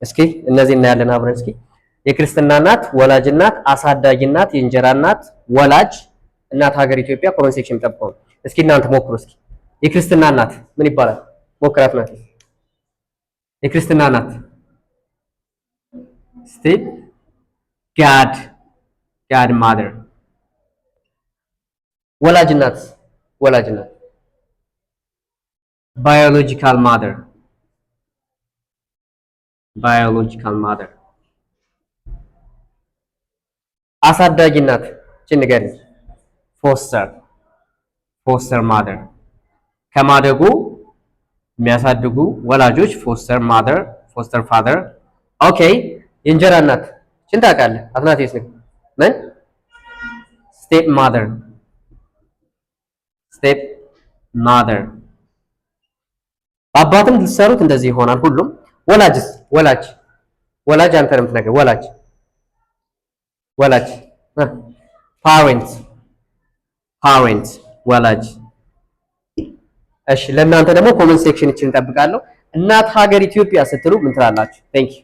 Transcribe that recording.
እስኪ እነዚህ እናያለን አብረን። እስኪ የክርስትና እናት፣ ወላጅ እናት፣ አሳዳጊ እናት፣ የእንጀራ እናት፣ ወላጅ እናት ሀገር ኢትዮጵያ ኮመንት ሴክሽን ጠብቀው። እስኪ እናንተ ሞክሩ። እስኪ የክርስትና እናት ምን ይባላል? ሞክራት ናት። የክርስትና እናት ስቴፕ ጋድ ማደር። ወላጅ እናት biological mother አሳዳጊ እናት ንገሪ። ፎስተር ማደር ከማደጉ የሚያሳድጉ ወላጆች ፎስተር ማደር ፎስተር ፋደር። ኦኬ የእንጀራ እናት ታውቃለህ? አትናቴስ ነው ምን? ስቴፕ ማደር። አባትም ልትሰሩት እንደዚህ ይሆናል ሁሉም። ወላጅ አንተ ነው የምትነግረው። ወላጅ ፓሬንት ወላጅ። እሺ ለእናንተ ደግሞ ኮመንት ሴክሽን እንጠብቃለሁ። እናት ሀገር ኢትዮጵያ ስትሉ ምን ትላላችሁ? ቴንክ ዩ